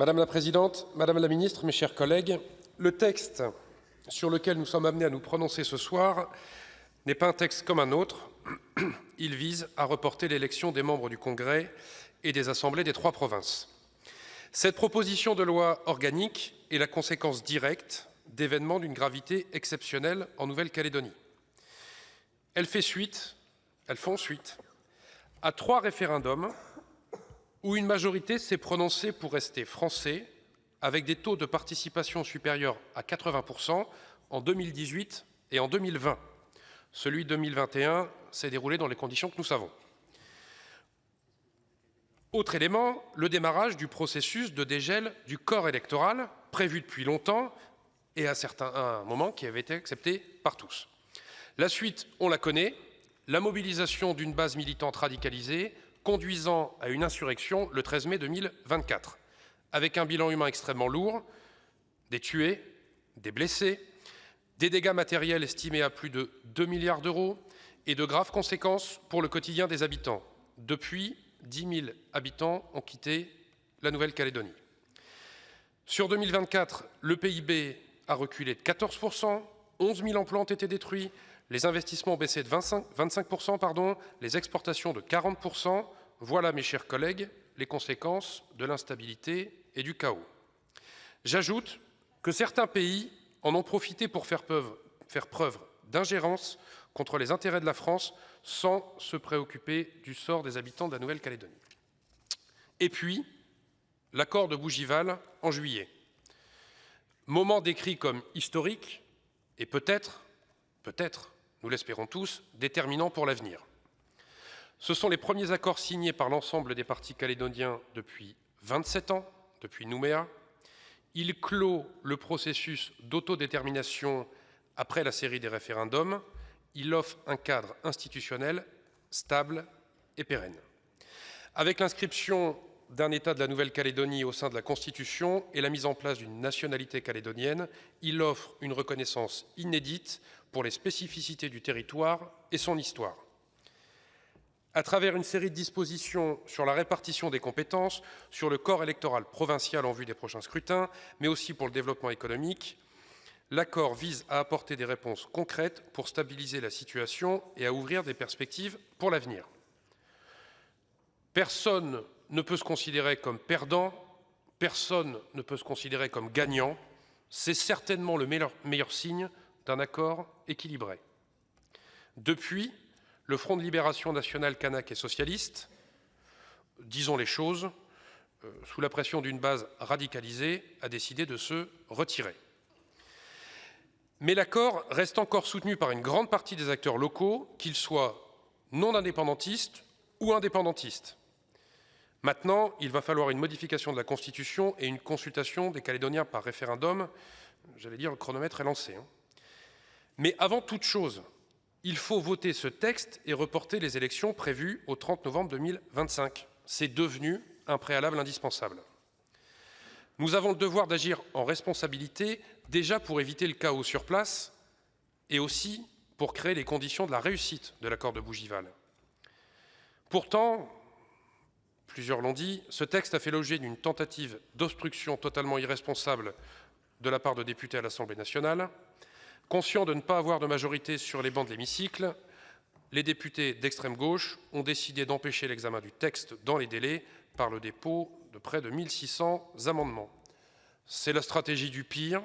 Madame la Présidente, Madame la Ministre, mes chers collègues, le texte sur lequel nous sommes amenés à nous prononcer ce soir n'est pas un texte comme un autre. Il vise à reporter l'élection des membres du Congrès et des assemblées des 3 provinces. Cette proposition de loi organique est la conséquence directe d'événements d'une gravité exceptionnelle en Nouvelle-Calédonie. Elles font suite à 3 référendums où une majorité s'est prononcée pour rester français avec des taux de participation supérieurs à 80% en 2018 et en 2020. Celui de 2021 s'est déroulé dans les conditions que nous savons. Autre élément, le démarrage du processus de dégel du corps électoral, prévu depuis longtemps et à un moment qui avait été accepté par tous. La suite, on la connaît, la mobilisation d'une base militante radicalisée conduisant à une insurrection le 13 mai 2024, avec un bilan humain extrêmement lourd, des tués, des blessés, des dégâts matériels estimés à plus de 2 milliards d'euros et de graves conséquences pour le quotidien des habitants. Depuis, 10 000 habitants ont quitté la Nouvelle-Calédonie. Sur 2024, le PIB a reculé de 14%, 11 000 emplois ont été détruits, les investissements ont baissé de 25%, les exportations de 40%. Voilà, mes chers collègues, les conséquences de l'instabilité et du chaos. J'ajoute que certains pays en ont profité pour faire preuve d'ingérence contre les intérêts de la France sans se préoccuper du sort des habitants de la Nouvelle-Calédonie. Et puis, l'accord de Bougival en juillet. Moment décrit comme historique et peut-être, nous l'espérons tous, déterminant pour l'avenir. Ce sont les premiers accords signés par l'ensemble des partis calédoniens depuis 27 ans, depuis Nouméa. Il clôt le processus d'autodétermination après la série des référendums. Il offre un cadre institutionnel stable et pérenne. Avec l'inscription d'un État de la Nouvelle-Calédonie au sein de la Constitution et la mise en place d'une nationalité calédonienne, il offre une reconnaissance inédite pour les spécificités du territoire et son histoire. À travers une série de dispositions sur la répartition des compétences, sur le corps électoral provincial en vue des prochains scrutins, mais aussi pour le développement économique, l'accord vise à apporter des réponses concrètes pour stabiliser la situation et à ouvrir des perspectives pour l'avenir. Personne ne peut se considérer comme perdant, personne ne peut se considérer comme gagnant. C'est certainement le meilleur signe d'un accord équilibré. Depuis, le Front de libération nationale kanak et socialiste, disons les choses, sous la pression d'une base radicalisée, a décidé de se retirer. Mais l'accord reste encore soutenu par une grande partie des acteurs locaux, qu'ils soient non indépendantistes ou indépendantistes. Maintenant, il va falloir une modification de la Constitution et une consultation des Calédoniens par référendum. J'allais dire, le chronomètre est lancé. Mais avant toute chose, il faut voter ce texte et reporter les élections prévues au 30 novembre 2025. C'est devenu un préalable indispensable. Nous avons le devoir d'agir en responsabilité, déjà pour éviter le chaos sur place et aussi pour créer les conditions de la réussite de l'accord de Bougival. Pourtant, plusieurs l'ont dit, ce texte a fait l'objet d'une tentative d'obstruction totalement irresponsable de la part de députés à l'Assemblée nationale. Conscients de ne pas avoir de majorité sur les bancs de l'hémicycle, les députés d'extrême gauche ont décidé d'empêcher l'examen du texte dans les délais par le dépôt de près de 1600 amendements. C'est la stratégie du pire.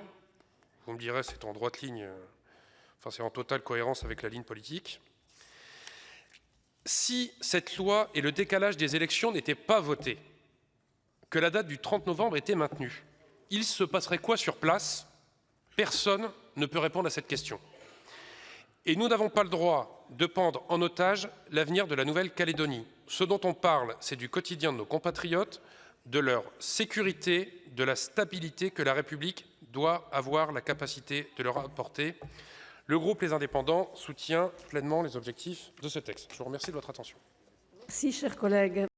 Vous me direz, c'est en droite ligne, c'est en totale cohérence avec la ligne politique. Si cette loi et le décalage des élections n'étaient pas votés, que la date du 30 novembre était maintenue, il se passerait quoi sur place? Personne ne peut répondre à cette question. Et nous n'avons pas le droit de prendre en otage l'avenir de la Nouvelle-Calédonie. Ce dont on parle, c'est du quotidien de nos compatriotes, de leur sécurité, de la stabilité que la République doit avoir la capacité de leur apporter. Le groupe Les Indépendants soutient pleinement les objectifs de ce texte. Je vous remercie de votre attention. Merci, chers collègues.